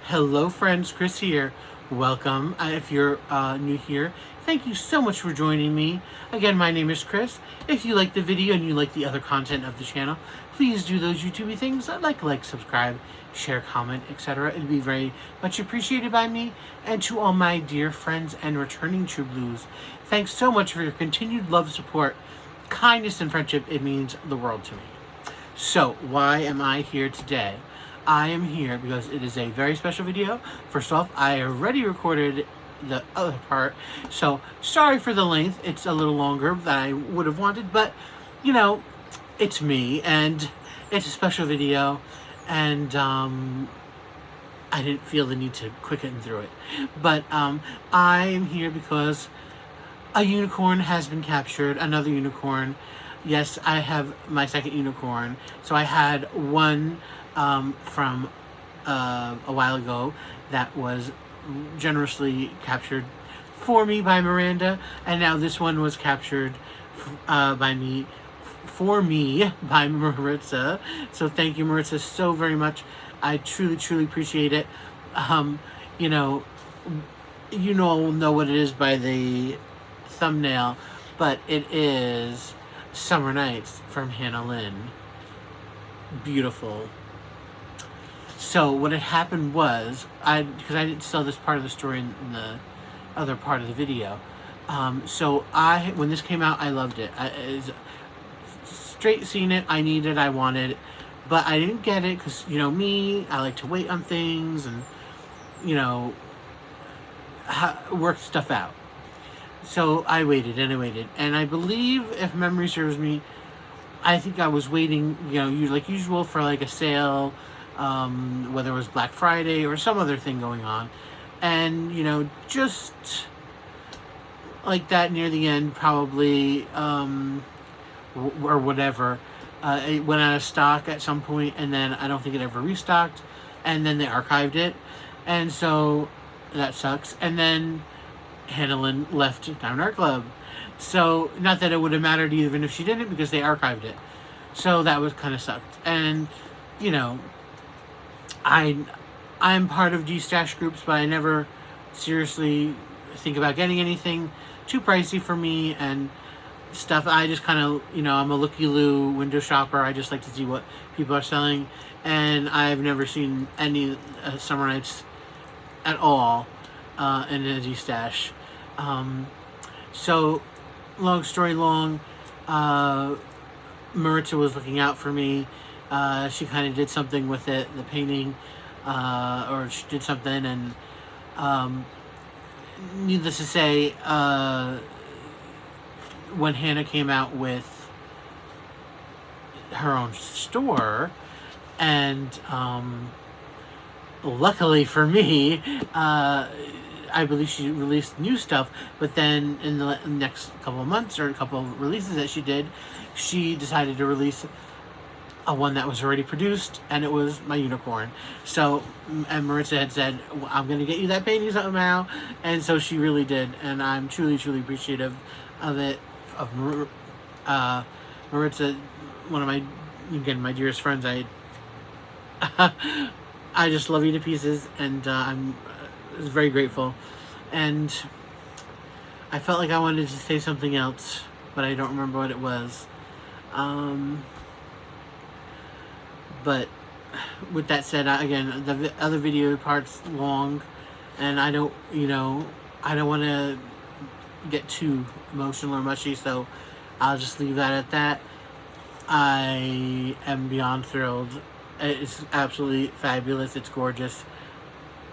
Hello friends, Chris here. Welcome. If you're new here, thank you so much for joining me. Again, my name is Chris. If you like the video and you like the other content of the channel, please do those YouTube things like, subscribe, share, comment, etc. It'd be very much appreciated by me. And to all my dear friends and returning True Blues, thanks so much for your continued love, support, kindness, and friendship. It means the world to me. So, why am I here today? I am here because it is a very special video. First off, I already recorded the other part, so sorry for the length. It's a little longer than I would have wanted, but, you know, it's me, and it's a special video, and I didn't feel the need to quicken through it. But I am here because a unicorn has been captured, another unicorn. Yes, I have my second unicorn. So I had one from a while ago that was generously captured for me by Miranda, and now this one was captured by me, for me, by Maritza. So thank you, Maritza, so very much. I truly appreciate it. You know what it is by the thumbnail, but it is Summer Nights from Hannah Lynn. Beautiful. So what had happened was, because I didn't tell this part of the story in the other part of the video. So when this came out, I loved it. Straight seen it, I needed, I wanted, but I didn't get it because, you know, me, I like to wait on things and, you know, work stuff out. So I waited and I waited, and I believe, if memory serves me, I think I was waiting, you know, like usual, for like a sale, whether it was Black Friday or some other thing going on, and, you know, just like that near the end, probably, or whatever, it went out of stock at some point, and then I don't think it ever restocked, and then they archived it, and so that sucks. And then Hannah Lynn left Diamond Art Club. So, not that it would have mattered even if she didn't, because they archived it. So that was kind of sucked. And, you know, I'm part of G-Stash groups, but I never seriously think about getting anything too pricey for me and stuff. I just kind of, you know, I'm a looky-loo window shopper. I just like to see what people are selling. And I've never seen any Summer Nights at all in a G-Stash. So, long story long, Maritza was looking out for me. She kind of did something with it, the painting, or she did something, and needless to say, when Hannah came out with her own store, and luckily for me, I believe she released new stuff, but then in the next couple of months, or a couple of releases that she did, she decided to release a one that was already produced, and it was my unicorn. So, and Maritza had said, well, I'm going to get you that painting somehow, and so she really did, and I'm truly appreciative of it, of Maritza, one of my, again, my dearest friends. I just love you to pieces, and I'm very grateful. And I felt like I wanted to say something else, but I don't remember what it was. But with that said, again, the other video part's long, and I don't want to get too emotional or mushy, so I'll just leave that at that. I am beyond thrilled. It's absolutely fabulous. It's gorgeous.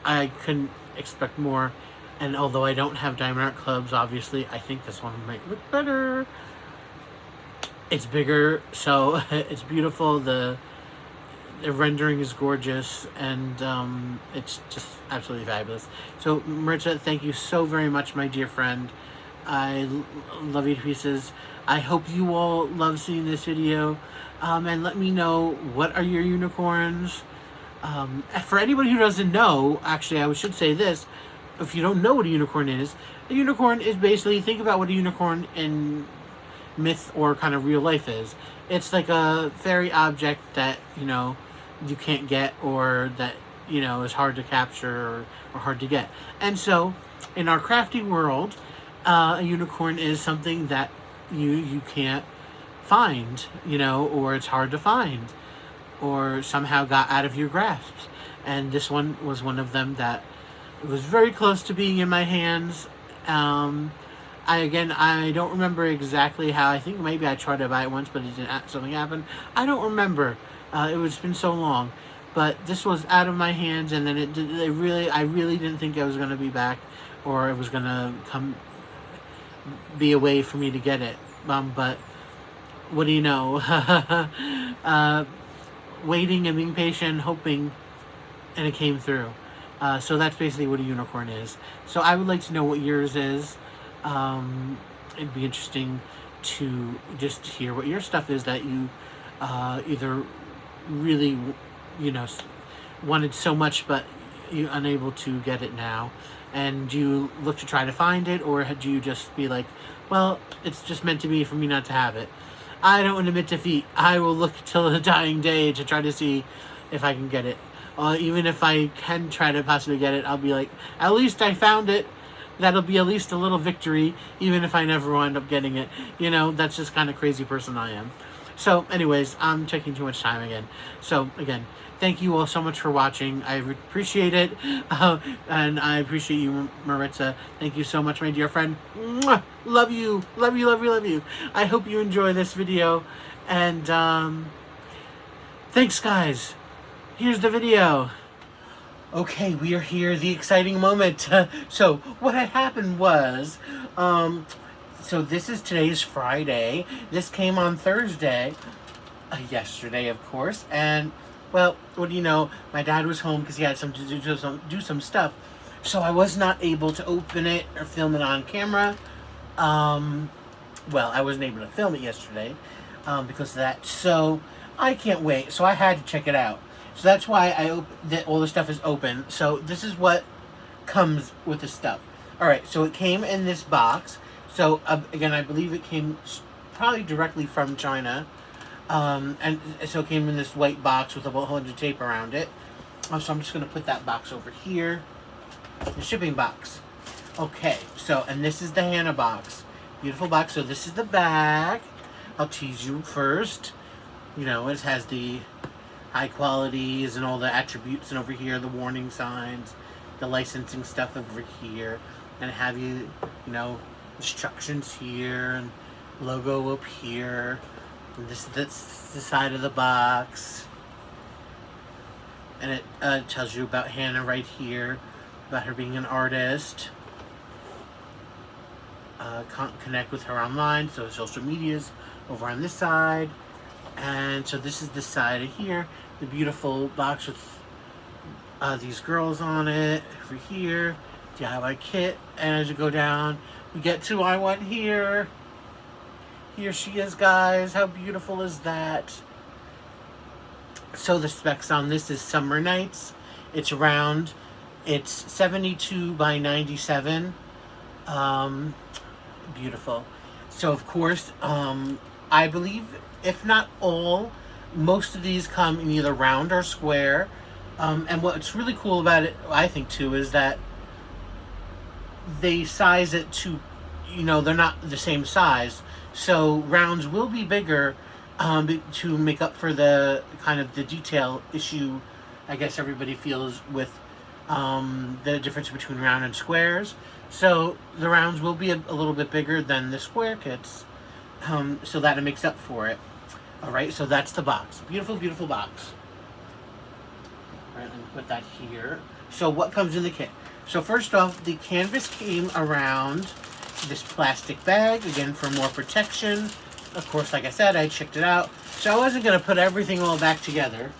I couldn't expect more, and although I don't have Diamond Art Clubs, obviously, I think this one might look better. It's bigger, so it's beautiful. The rendering is gorgeous, and it's just absolutely fabulous. So, Maritza, thank you so very much, my dear friend. I love you to pieces. I hope you all love seeing this video, and let me know, what are your unicorns? For anybody who doesn't know, actually, I should say this. If you don't know what a unicorn is, basically, think about what a unicorn in myth or kind of real life is. It's like a fairy object that, you know, you can't get, or that you know, is hard to capture or hard to get. And so, in our crafty world, a unicorn is something that you can't find, you know, or it's hard to find, or somehow got out of your grasp. And this one was one of them that was very close to being in my hands. I don't remember exactly how. I think maybe I tried to buy it once, but it didn't. Something happened. I don't remember. It's been so long, but this was out of my hands, and then I really didn't think I was gonna be back, or it was gonna be a way for me to get it. But what do you know? Waiting and being patient, hoping, and it came through. So that's basically what a unicorn is. So I would like to know what yours is. It'd be interesting to just hear what your stuff is that you either really, you know, wanted so much but you're unable to get it now. And do you look to try to find it, or do you just be like, well, it's just meant to be for me not to have it? I don't admit defeat. I will look till the dying day to try to see if I can get it. Even if I can try to possibly get it, I'll be like, at least I found it. That'll be at least a little victory, even if I never wind up getting it. You know, that's just kind of crazy person I am. So, anyways, I'm taking too much time again. So, again, thank you all so much for watching. I appreciate it. And I appreciate you, Maritza. Thank you so much, my dear friend. Mwah! Love you. Love you, love you, love you. I hope you enjoy this video. And, thanks, guys. Here's the video. Okay, we are here, the exciting moment. So, what had happened was, so today's Friday. This came on Thursday, yesterday, of course. And, well, what do you know? My dad was home because he had to do some stuff. So I was not able to open it or film it on camera. Well, I wasn't able to film it yesterday because of that. So I can't wait. So I had to check it out. So that's why all the stuff is open. So this is what comes with the stuff. Alright, so it came in this box. So, again, I believe it came probably directly from China. And so it came in this white box with a whole bunch of tape around it. So I'm just going to put that box over here. The shipping box. Okay, so, and this is the Hannah box. Beautiful box. So this is the back. I'll tease you first. You know, it has the high qualities and all the attributes, and over here the warning signs, the licensing stuff over here, and have you know, instructions here and logo up here. And that's the side of the box, and it tells you about Hannah right here, about her being an artist. Connect with her online, so social media's over on this side. And so this is the side of here, the beautiful box with these girls on it. Over here, DIY kit. And as you go down, we get to I Want Here. Here she is, guys. How beautiful is that? So the specs on this is Summer Nights. It's round. It's 72 by 97. Beautiful. So of course, I believe, if not all, most of these come in either round or square. And what's really cool about it, I think, too, is that they size it to, you know, they're not the same size. So rounds will be bigger to make up for the kind of the detail issue, I guess, everybody feels with the difference between round and squares. So the rounds will be a little bit bigger than the square kits. So that it makes up for it. Alright, so that's the box. Beautiful, beautiful box. Alright, let me put that here. So what comes in the kit? So first off, the canvas came around this plastic bag, again for more protection. Of course, like I said, I checked it out. So I wasn't going to put everything all back together.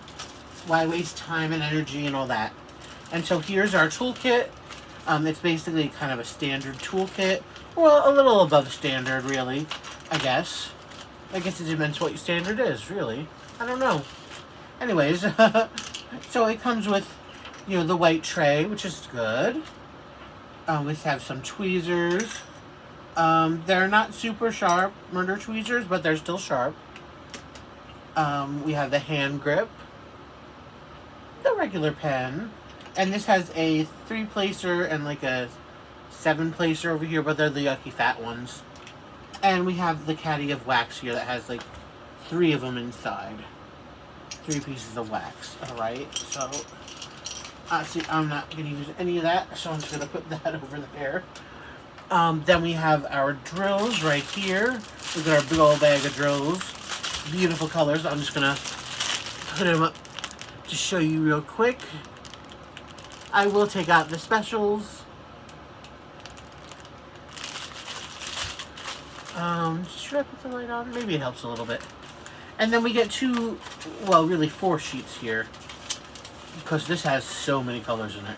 Why waste time and energy and all that? And so here's our toolkit. It's basically kind of a standard toolkit. Well, a little above standard, really, I guess. I guess it depends what your standard is, really. I don't know. Anyways, so it comes with, you know, the white tray, which is good. We have some tweezers. They're not super sharp murder tweezers, but they're still sharp. We have the hand grip, the regular pen, And this has a 3-placer and like a 7-placer over here, but they're the yucky fat ones. And we have the caddy of wax here that has like 3 of them inside. 3 pieces of wax. Alright, so see, I'm not going to use any of that, so I'm just going to put that over there. Then we have our drills right here. Look at our big old bag of drills. Beautiful colors. I'm just going to put them up to show you real quick. I will take out the specials. Should I put the light on? Maybe it helps a little bit. And then we get 2, well, really 4 sheets here, because this has so many colors in it.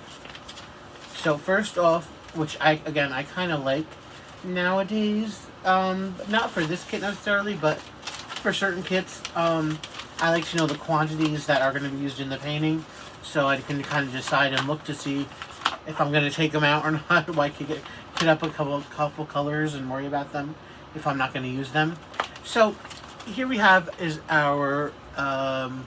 So first off, which I kind of like nowadays, not for this kit necessarily, but for certain kits, I like to know the quantities that are going to be used in the painting, so I can kind of decide and look to see if I'm going to take them out or not, or I could hit up a couple colors and worry about them if I'm not going to use them. So here we have is our kind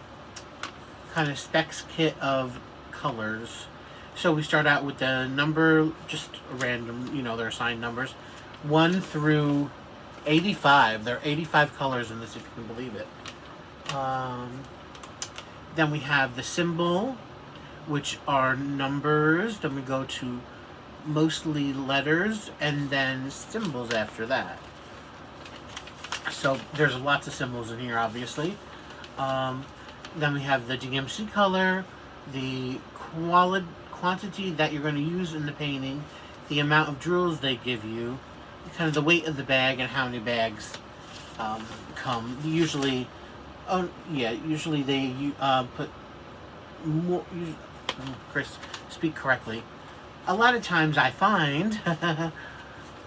of specs kit of colors. So we start out with the number, just random, you know, they're assigned numbers, 1 through 85. There are 85 colors in this, if you can believe it. Then we have the symbol, which are numbers. Then we go to mostly letters, and then symbols after that. So there's lots of symbols in here, obviously. Then we have the DMC color, the quantity that you're going to use in the painting, the amount of drills they give you, kind of the weight of the bag, and how many bags come. Usually, usually they put more. Chris, speak correctly. A lot of times I find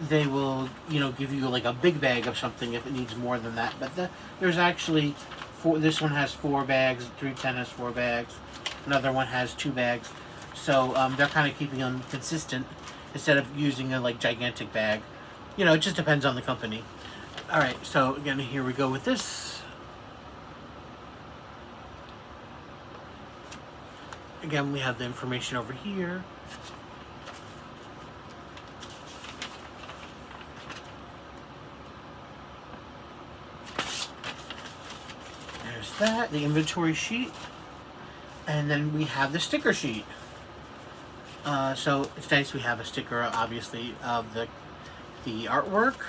they will, you know, give you like a big bag of something if it needs more than that. But there's actually this one has 4 bags, 310 has 4 bags, another one has 2 bags. So they're kind of keeping them consistent instead of using a like gigantic bag. You know, it just depends on the company. All right, so again, here we go with this. Again, we have the information over here. There's that, the inventory sheet. And then we have the sticker sheet. So it's nice we have a sticker, obviously, of the artwork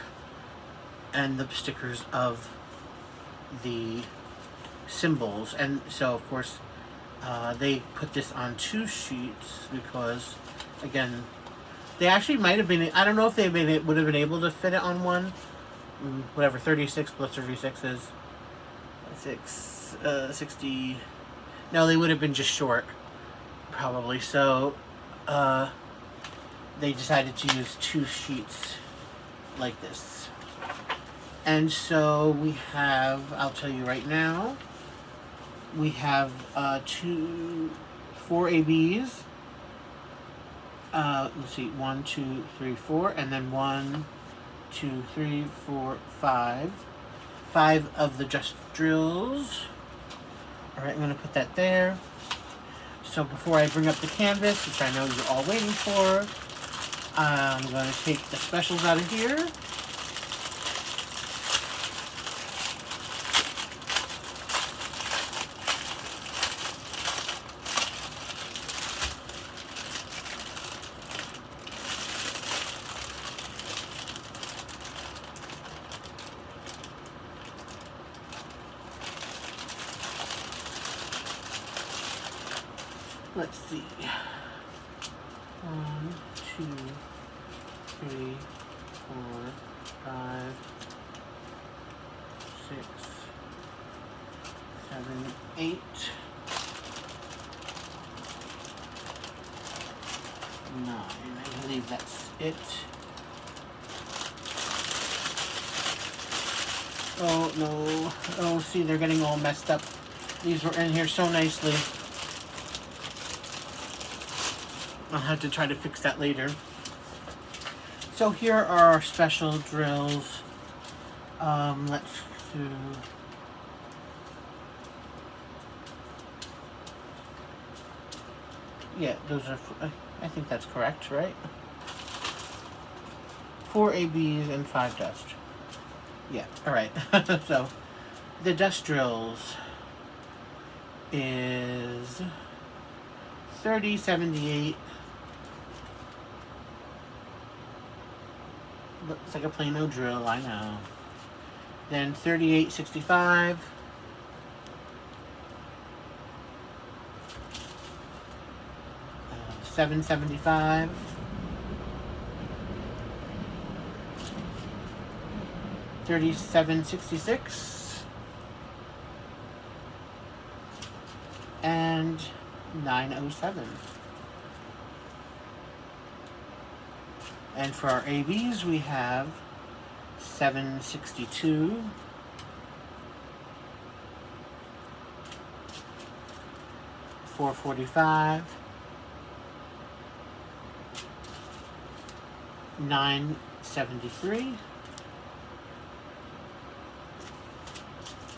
and the stickers of the symbols. And so, of course, they put this on 2 sheets because, again, they actually might have been, I don't know if they would have been able to fit it on one. Whatever, 36 plus 36 is 60. No, they would have been just short, probably. So, they decided to use 2 sheets like this. And so we have, I'll tell you right now, we have 4 ABs. Let's see, 1, 2, 3, 4, and then 1, 2, 3, 4, 5. 5 of the just drills. All right, I'm going to put that there. So before I bring up the canvas, which I know you're all waiting for, I'm going to take the specials out of here. Let's see. 1, 2, 3, 4, 5, 6, 7, 8, 9. I believe that's it. Oh no. Oh, see, they're getting all messed up. These were in here so nicely. I'll have to try to fix that later. So here are our special drills. Let's do... Yeah, those are, I think that's correct, right? 4 ABs and 5 dust. Yeah, alright. So, the dust drills is 3078. Looks like a plain old drill, I know. Then 3865. 775. 3766. And 907. And for our ABs, we have 762, 445, 973,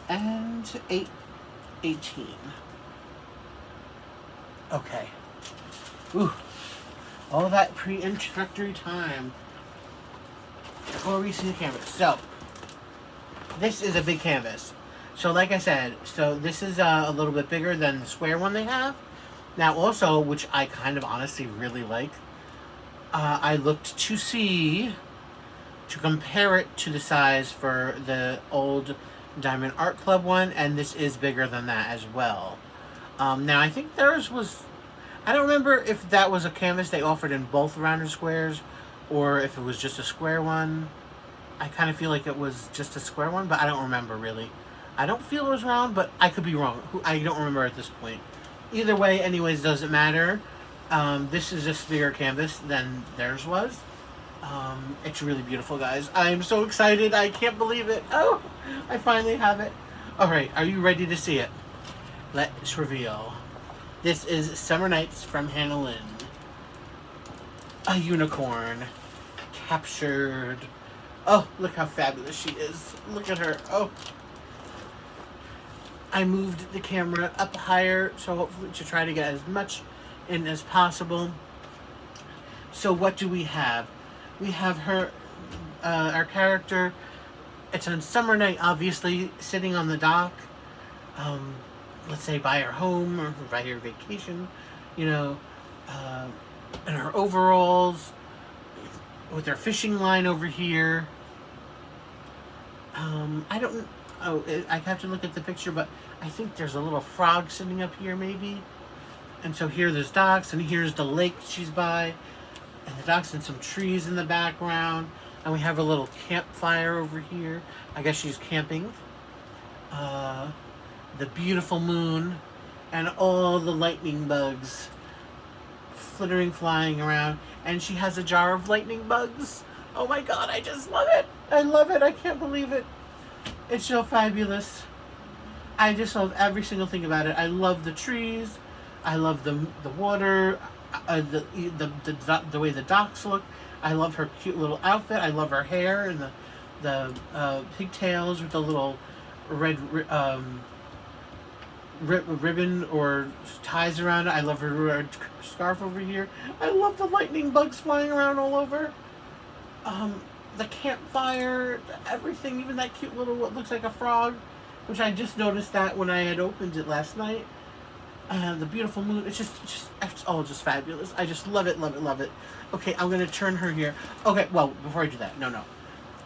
and 818. Okay. Ooh. All that pre-introductory time before we see the canvas. So, this is a big canvas. So, like I said, so this is a little bit bigger than the square one they have. Now, also, which I kind of honestly really like, I looked to see, to compare it to the size for the old Diamond Art Club one, and this is bigger than that as well. Now, I think theirs was... I don't remember if that was a canvas they offered in both rounded squares or if it was just a square one. I kind of feel like it was just a square one, but I don't remember really. I don't feel it was round, but I could be wrong. I don't remember at this point. Either way, anyways, doesn't matter. This is a bigger canvas than theirs was. It's really beautiful, guys. I am so excited. I can't believe it. Oh, I finally have it. All right, are you ready to see it? Let's reveal. This is Summer Nights from Hannah Lynn. A unicorn. Captured. Oh, look how fabulous she is. Look at her. Oh. I moved the camera up higher, so hopefully to try to get as much in as possible. So what do we have? We have her, our character. It's on summer night, obviously, sitting on the dock. Let's say by her home or by her vacation, you know, in her overalls, with her fishing line over here. I don't, I have to look at the picture, but I think there's a little frog sitting up here maybe. And so here there's docks, and here's the lake she's by, and the docks and some trees in the background. And we have a little campfire over here. I guess she's camping. The beautiful moon, and all the lightning bugs flittering, flying around. And she has a jar of lightning bugs. Oh my god, I just love it. I love it. I can't believe it. It's so fabulous. I just love every single thing about it. I love the trees. I love the water, the way the docks look. I love her cute little outfit. I love her hair and the pigtails with the little red ribbon or ties around it. I love her red scarf over here. I love the lightning bugs flying around all over. The campfire, everything, even that cute little what looks like a frog, which I just noticed that when I had opened it last night. The beautiful moon, it's all just fabulous. I just love it, love it, love it. Okay, I'm going to turn her here. Okay, well, before I do that, no.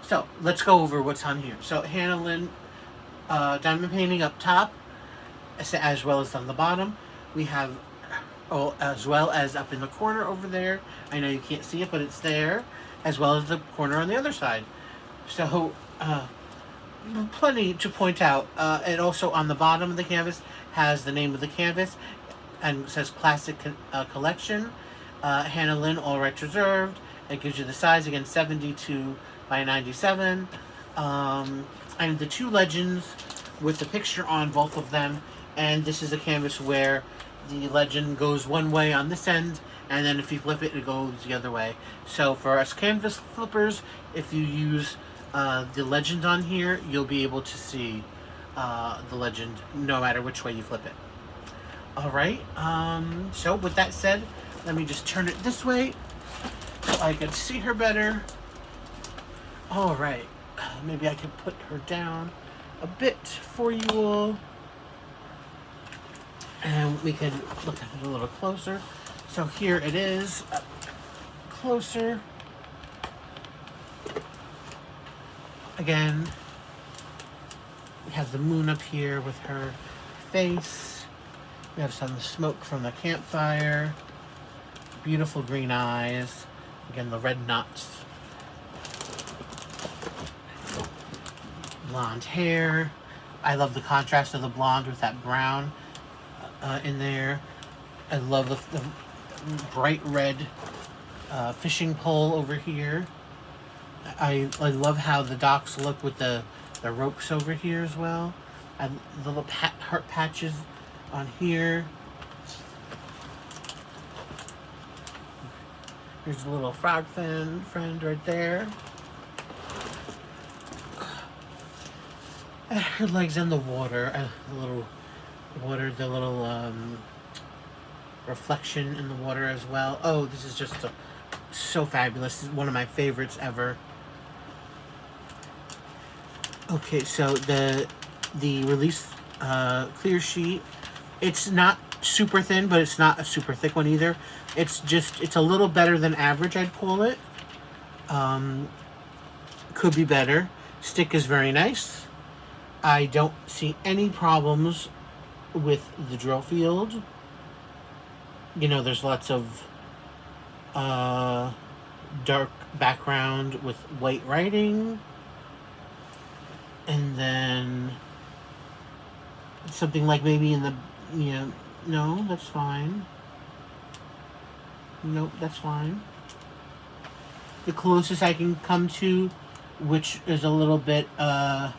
So, let's go over what's on here. So, Hannah Lynn, diamond painting up top, as well as on the bottom. We have, as well as up in the corner over there. I know you can't see it, but it's there. As well as the corner on the other side. So, plenty to point out. And also on the bottom of the canvas has the name of the canvas and says Classic Collection. Hannah Lynn, all rights reserved. It gives you the size, again, 72 by 97. And the two legends with the picture on both of them. And this is a canvas where the legend goes one way on this end, and then if you flip it, it goes the other way. So for us canvas flippers, if you use the legend on here, you'll be able to see the legend no matter which way you flip it. All right. So with that said, let me just turn it this way so I can see her better. All right. Maybe I can put her down a bit for you all. And we can look at it a little closer. So here it is, up closer. Again, we have the moon up here with her face. We have some smoke from the campfire. Beautiful green eyes. Again, the red knots. Blonde hair. I love the contrast of the blonde with that brown in there. I love the bright red fishing pole over here. I love how the docks look with the ropes over here as well. And the little heart patches on here. Here's a little frog friend right there. And her legs in the water. The little water, the little reflection in the water as well. Oh, this is just so fabulous. This is one of my favorites ever. Okay, so the release clear sheet, it's not super thin, but it's not a super thick one either. It's a little better than average, I'd call it. Could be better. Stick is very nice. I don't see any problems with the drill field. You know, there's lots of dark background with white writing. And then something like maybe in the, no, that's fine. Nope, that's fine. The closest I can come to, which is a little bit, not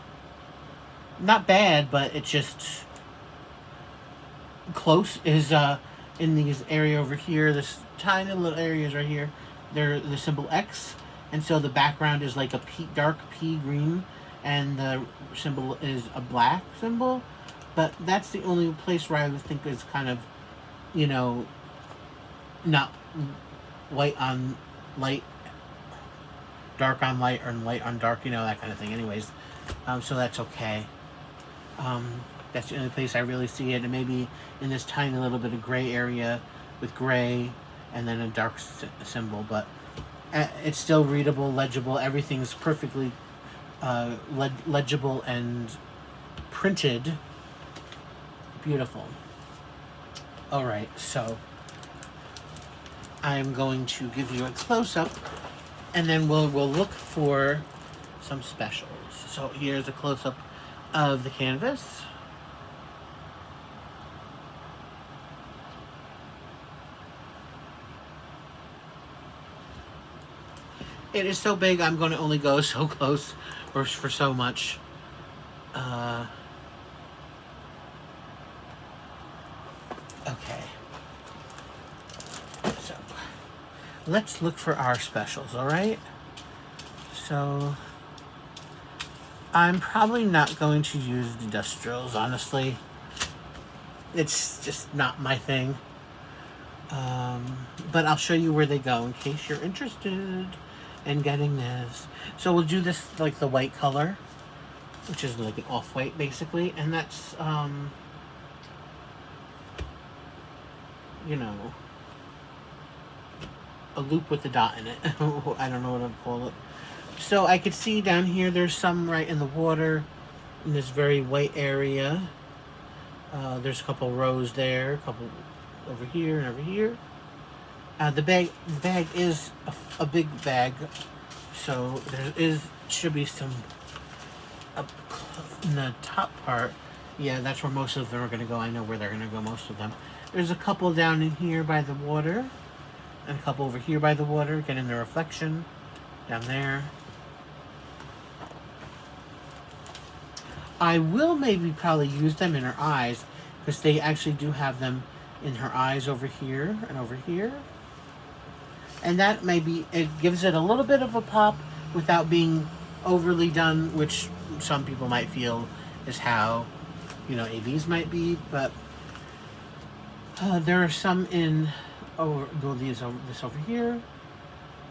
bad, but it's just close, is in these area over here, this tiny little areas right here, they're the symbol X, and so the background is like a dark pea green, and the symbol is a black symbol, but that's the only place where I would think is kind of, not white on light, dark on light, or light on dark, that kind of thing. Anyways, so that's okay. That's the only place I really see it, and maybe in this tiny little bit of gray area with gray and then a dark symbol, but it's still readable, legible. Everything's perfectly legible and printed. Beautiful. All right, so I'm going to give you a close-up, and then we'll look for some specials. So here's a close-up of the canvas. It is so big, I'm going to only go so close or for so much. Okay. So, let's look for our specials, alright? So, I'm probably not going to use the industrials, honestly. It's just not my thing. But I'll show you where they go in case you're interested in getting this. So we'll do this like the white color, which is like an off-white basically, and that's a loop with the dot in it. I don't know what I'd call it. So I could see down here there's some right in the water in this very white area. There's a couple rows there, a couple over here and over here. The bag is a big bag, so should be some up in the top part. Yeah, that's where most of them are going to go. I know where they're going to go, most of them. There's a couple down in here by the water, and a couple over here by the water, getting the reflection down there. I will maybe probably use them in her eyes, because they actually do have them in her eyes over here and over here. And that maybe, it gives it a little bit of a pop without being overly done, which some people might feel is how, AVs might be, but There are some in this over here.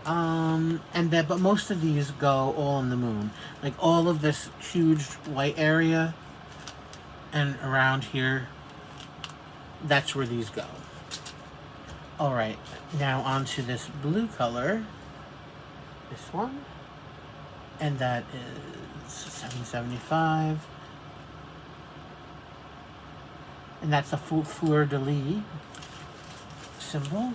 And then, but most of these go all in the moon. Like all of this huge white area and around here, that's where these go. Alright, now onto this blue color. This one. And that is $7.75. And that's a fleur-de-lis symbol.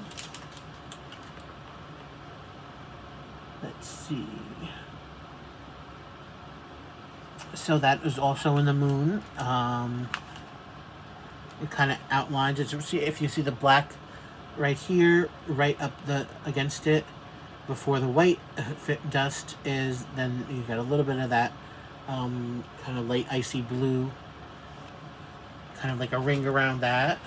Let's see. So that is also in the moon. It kind of outlines it. So see, if you see the black right here, right up against it, before the white dust is, then you got a little bit of that kind of light icy blue, kind of like a ring around that.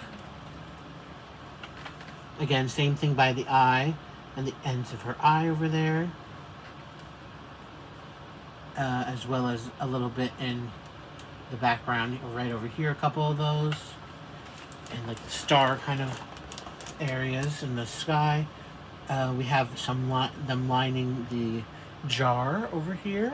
Again, same thing by the eye and the ends of her eye over there. As well as a little bit in the background right over here, a couple of those, and like the star kind of areas in the sky. We have them lining the jar over here.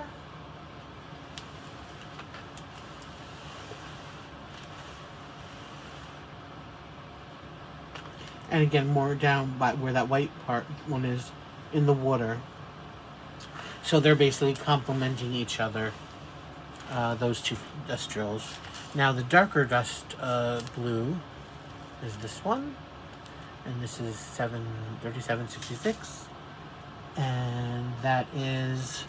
And again, more down by where that white part one is in the water. So they're basically complementing each other, those two dust drills. Now the darker dust blue is this one, and this is $37.66, and that is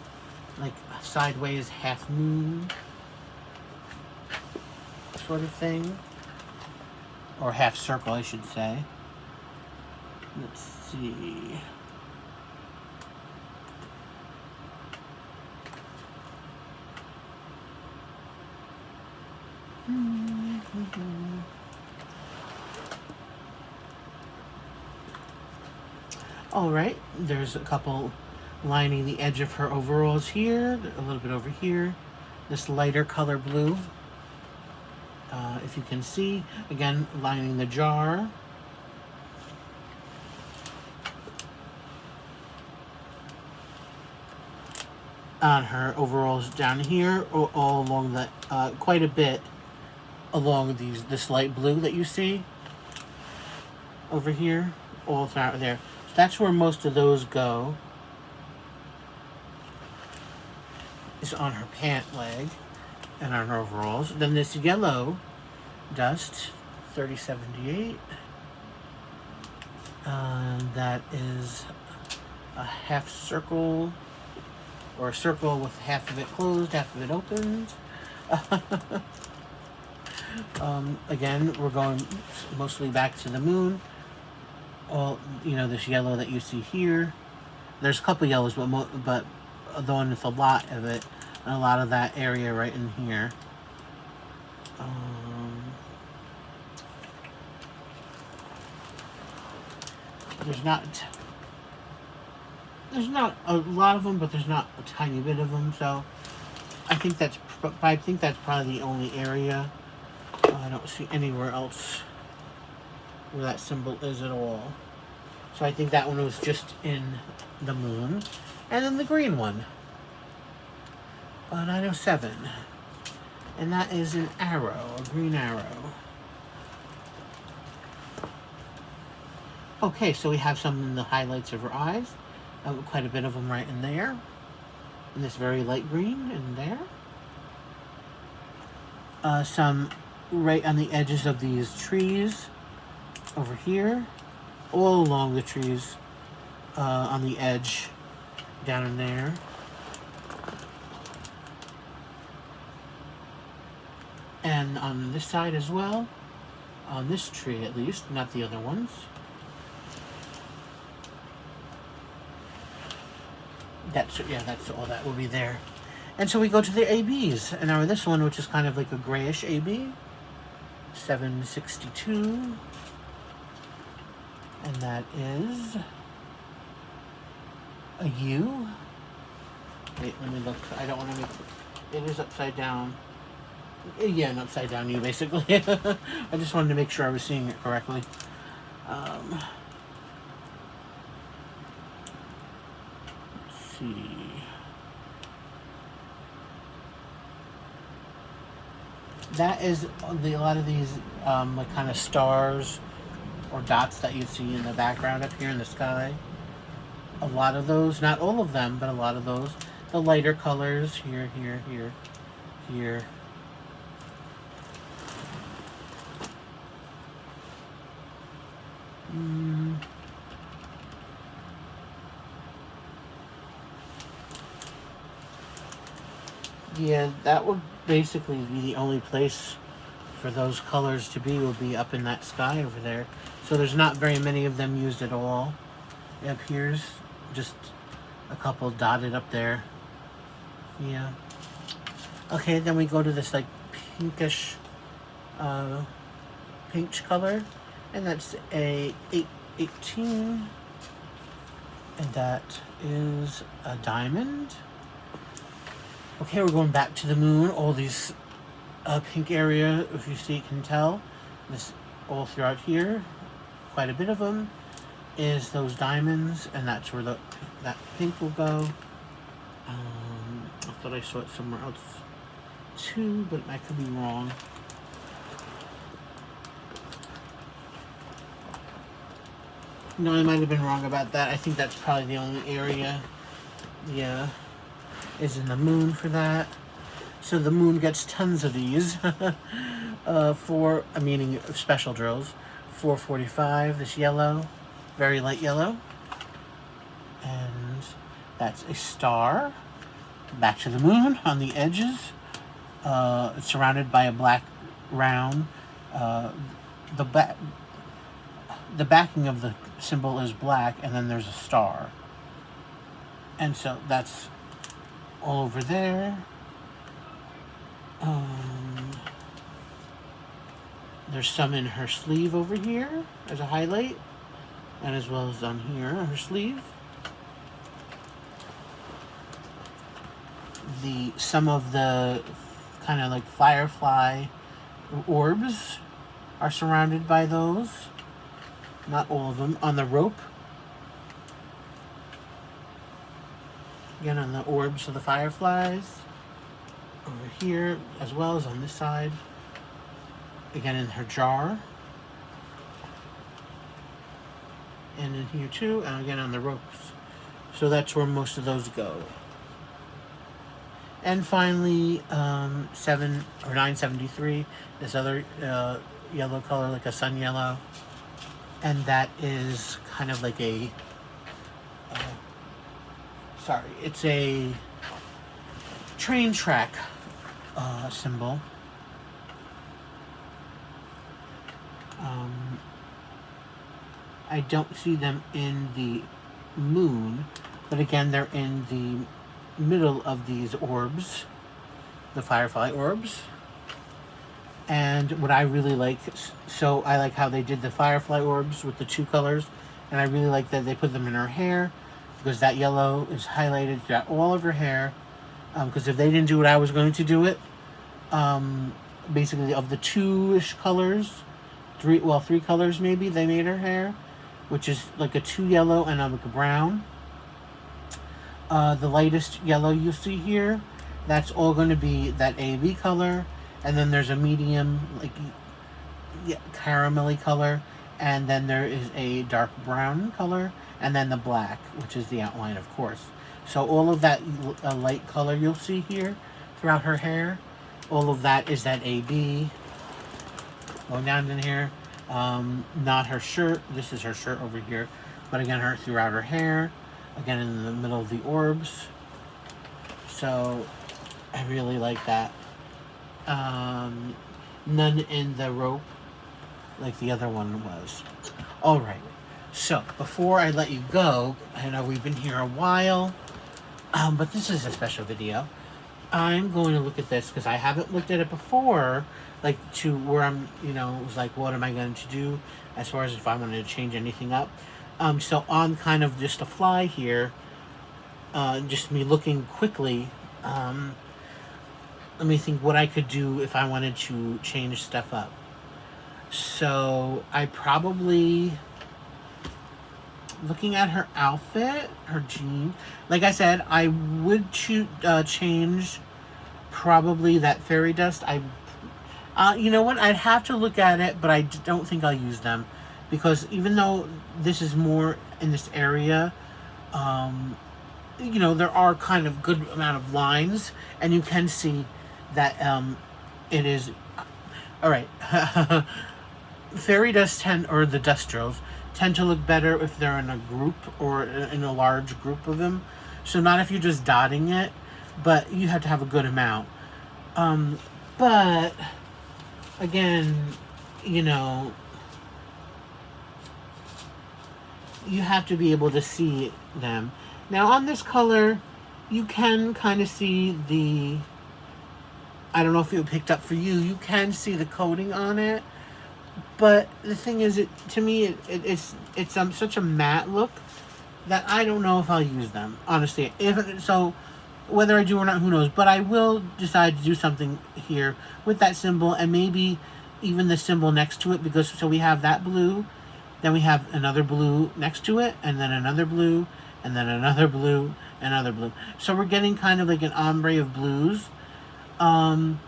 like a sideways half moon sort of thing, or half circle, I should say. Let's see. All right, there's a couple lining the edge of her overalls here, a little bit over here. This lighter color blue, if you can see, again, lining the jar. On her overalls down here, all along the, quite a bit along this light blue that you see over here, all throughout there. So that's where most of those go. Is on her pant leg and on her overalls. Then this yellow dust, $30.78. That is a half circle, or a circle with half of it closed, half of it opened. Again, we're going mostly back to the moon. All, this yellow that you see here. There's a couple yellows, but the one with a lot of it, and a lot of that area right in here. There's not a lot of them, but there's not a tiny bit of them. So I think that's probably the only area. I don't see anywhere else where that symbol is at all. So I think that one was just in the moon. And then the green one, 907. And that is an arrow, a green arrow. Okay, so we have some in the highlights of her eyes. Quite a bit of them right in there. And this very light green in there. Some right on the edges of these trees over here. All along the trees on the edge down in there. And on this side as well. On this tree at least, not the other ones. That's all that will be there. And so we go to the ABs. And now this one, which is kind of like a grayish AB, $7.62. And that is a U. Wait, let me look. I don't want to make it is upside down. Yeah, an upside down U, basically. I just wanted to make sure I was seeing it correctly. Let's see. That is a lot of these like kind of stars or dots that you see in the background up here in the sky. A lot of those, not all of them, but a lot of those. The lighter colors here, here, here, here. Yeah, that would basically be the only place for those colors to be, will be up in that sky over there. So there's not very many of them used at all. It appears just a couple dotted up there. Yeah. Okay, then we go to this like pinkish peach color, and that's a 818, and that is a diamond. Okay, we're going back to the moon. All these pink area, if you see, can tell this all throughout here, quite a bit of them, is those diamonds, and that's where that pink will go. I thought I saw it somewhere else too, but I could be wrong. No, I might have been wrong about that. I think that's probably the only area, yeah, is in the moon for that. So the moon gets tons of these for, meaning special drills. 445, this yellow, very light yellow. And that's a star. Back to the moon on the edges. It's surrounded by a black round. The backing of the symbol is black, and then there's a star. And so that's all over there. There's some in her sleeve over here as a highlight, and as well as on here on her sleeve. Some of the kind of like firefly orbs are surrounded by those. Not all of them. On the rope, again on the orbs of the fireflies. Over here, as well as on this side. Again in her jar. And in here too, and again on the ropes. So that's where most of those go. And finally, 973, this other yellow color, like a sun yellow. And that is kind of like a, it's a train track symbol. I don't see them in the moon, but again, they're in the middle of these orbs, the firefly orbs. And what I really like, so I like how they did the firefly orbs with the two colors, and I really like that they put them in her hair, because that yellow is highlighted throughout all of her hair. Because if they didn't do it, I was going to do it. Basically, of the two-ish colors, three colors maybe, they made her hair, which is like a 2 yellow and like a brown. The lightest yellow you see here, that's all going to be that AB color, and then there's a medium, like caramelly color, and then there is a dark brown color, and then the black, which is the outline, of course. So all of that light color you'll see here throughout her hair, all of that is that AB. Going down in here, not her shirt. This is her shirt over here, but again, her throughout her hair, again in the middle of the orbs. So I really like that. None in the rope like the other one was. All right. So before I let you go, I know we've been here a while, but this is a special video. I'm going to look at this because I haven't looked at it before, like to where I'm, was like, what am I going to do as far as if I wanted to change anything up. So on kind of just a fly here, just me looking quickly, let me think what I could do if I wanted to change stuff up. So I probably looking at her outfit, her jeans, like I said, I would change probably that fairy dust. You know what? I'd have to look at it, but I don't think I'll use them because even though this is more in this area, you know, there are kind of good amount of lines, and you can see that it is all right. Fairy dust or the dust drills tend to look better if they're in a group or in a large group of them. So not if you're just dotting it, but you have to have a good amount. But again, you know, you have to be able to see them. Now on this color, you can kind of see the, I don't know if it picked up for you, you can see the coating on it. But the thing is, to me, it's such a matte look that I don't know if I'll use them, honestly. So, whether I do or not, who knows. But I will decide to do something here with that symbol and maybe even the symbol next to it. Because, so we have that blue, then we have another blue next to it, and then another blue, and then another blue, another blue. So we're getting kind of like an ombre of blues. So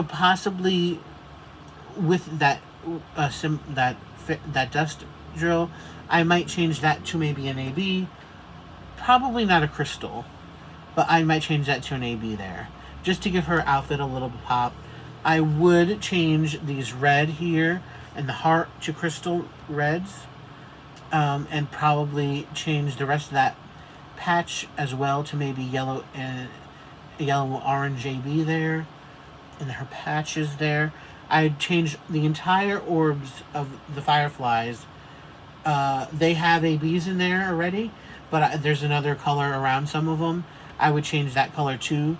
possibly with that that dust drill, I might change that to maybe an AB. Probably not a crystal, but I might change that to an AB there, just to give her outfit a little pop. I would change these red here and the heart to crystal reds, and probably change the rest of that patch as well to maybe yellow and yellow orange AB there, and her patches there. I'd change the entire orbs of the fireflies. They have ABs in there already, but there's another color around some of them. I would change that color too,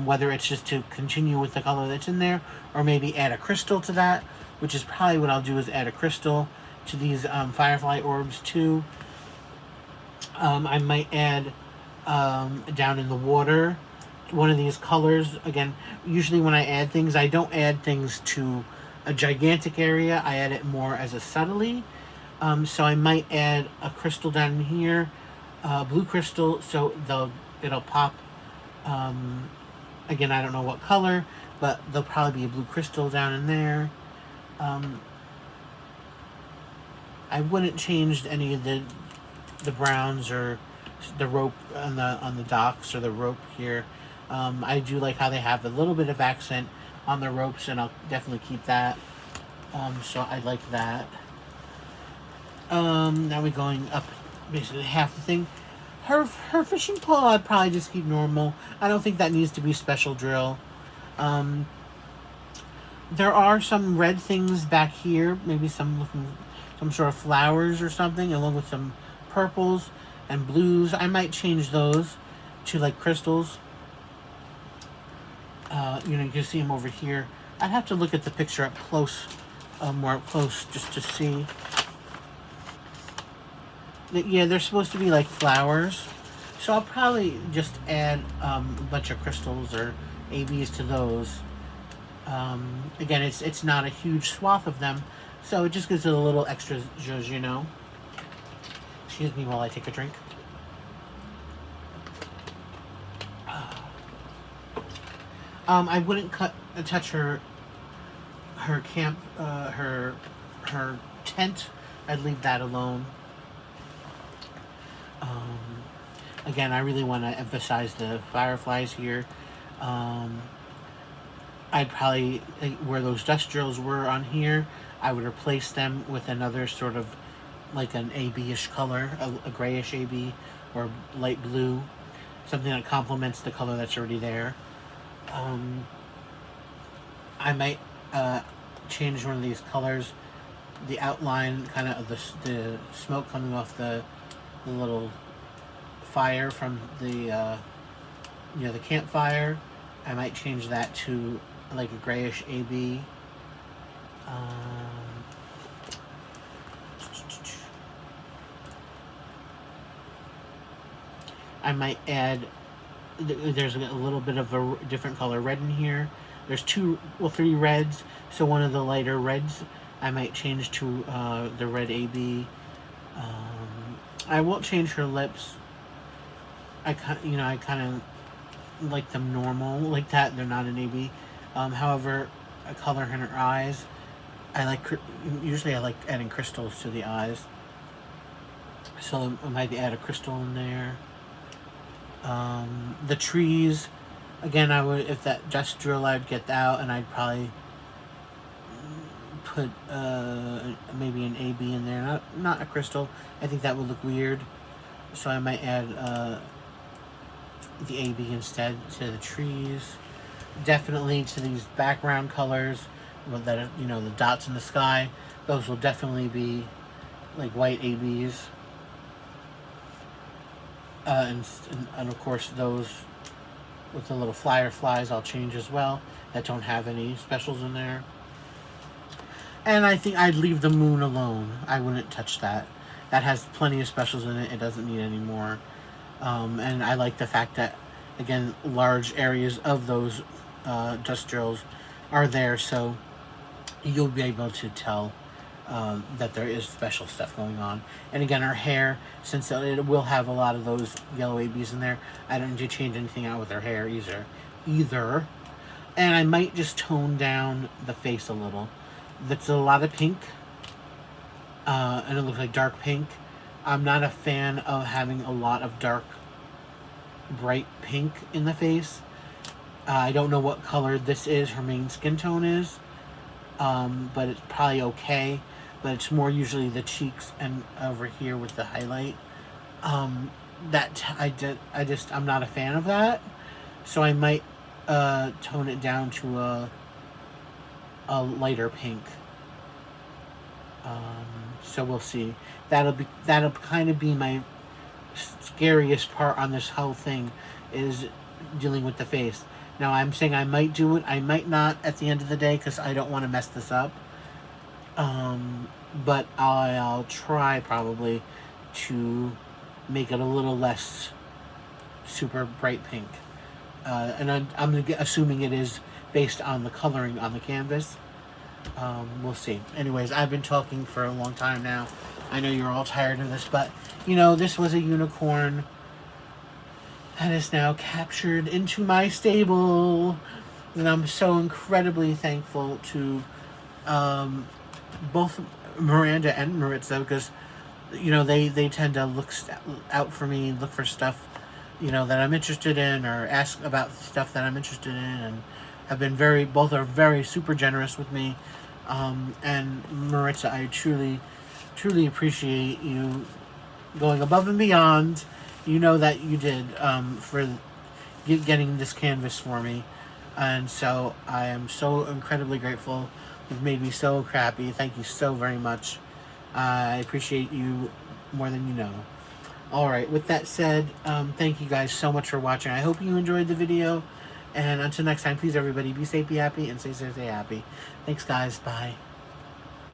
whether it's just to continue with the color that's in there, or maybe add a crystal to that, which is probably what I'll do, is add a crystal to these firefly orbs too. I might add down in the water one of these colors. Again, usually when I add things, I don't add things to a gigantic area. I add it more as a subtly. So I might add a crystal down here, blue crystal, so it'll pop. Again, I don't know what color, but there'll probably be a blue crystal down in there. I wouldn't change any of the browns or the rope on the docks or the rope here. I do like how they have a little bit of accent on the ropes, and I'll definitely keep that. So I like that. Now we're going up basically half the thing. Her fishing pole, I'd probably just keep normal. I don't think that needs to be special drill. There are some red things back here, maybe some sort of flowers or something, along with some purples and blues. I might change those to like crystals. You know, you can see them over here. I'd have to look at the picture up close, more up close, just to see. Yeah, they're supposed to be like flowers. So I'll probably just add a bunch of crystals or ABs to those. Again, it's not a huge swath of them, so it just gives it a little extra zhuzh, you know. Excuse me while I take a drink. I wouldn't touch her camp, her tent. I'd leave that alone. Again, I really want to emphasize the fireflies here. I'd probably, where those dust drills were on here, I would replace them with another sort of like an AB-ish color, a grayish AB or light blue, something that complements the color that's already there. I might change one of these colors, the outline kind of the smoke coming off the little fire from the the campfire. I might change that to like a grayish AB. I might add, there's a little bit of a different color red in here. There's three reds, so one of the lighter reds I might change to the red AB. I won't change her lips. I kind of like them normal like that. They're not an AB. However, a color in her eyes. Usually I like adding crystals to the eyes. So I might add a crystal in there. The trees, again, I would, if that dust drill, I'd get that out, and I'd probably put maybe an AB in there, not a crystal. I think that would look weird, so I might add the AB instead to the trees. Definitely to these background colors, that the dots in the sky. Those will definitely be like white ABs. And of course those with the little flies I'll change as well, that don't have any specials in there. And I think I'd leave the moon alone. I wouldn't touch that. That has plenty of specials in it. It doesn't need any more. And I like the fact that, again, large areas of those dust drills are there, so you'll be able to tell that there is special stuff going on. And again, her hair, since it will have a lot of those yellow ABs in there, I don't need to change anything out with her hair either. And I might just tone down the face a little. That's a lot of pink, and it looks like dark pink. I'm not a fan of having a lot of dark, bright pink in the face. I don't know what color this is, her main skin tone is, but it's probably okay. But it's more usually the cheeks and over here with the highlight. I'm not a fan of that. So I might tone it down to a lighter pink. So we'll see. That'll kind of be my scariest part on this whole thing, is dealing with the face. Now I'm saying I might do it, I might not at the end of the day, because I don't want to mess this up. But I'll try probably to make it a little less super bright pink. And I'm assuming it is based on the coloring on the canvas. We'll see. Anyways, I've been talking for a long time now. I know you're all tired of this, but this was a unicorn that is now captured into my stable, and I'm so incredibly thankful to both Miranda and Maritza, because they tend to look out for me, look for stuff that I'm interested in, or ask about stuff that I'm interested in, and both are very super generous with me. And Maritza, I truly appreciate you going above and beyond. That you did for getting this canvas for me, and so I am so incredibly grateful. You've made me so happy. Thank you so very much. I appreciate you more than you know. Alright, with that said, thank you guys so much for watching. I hope you enjoyed the video. And until next time, please everybody, be safe, be happy, and stay safe, stay happy. Thanks guys. Bye.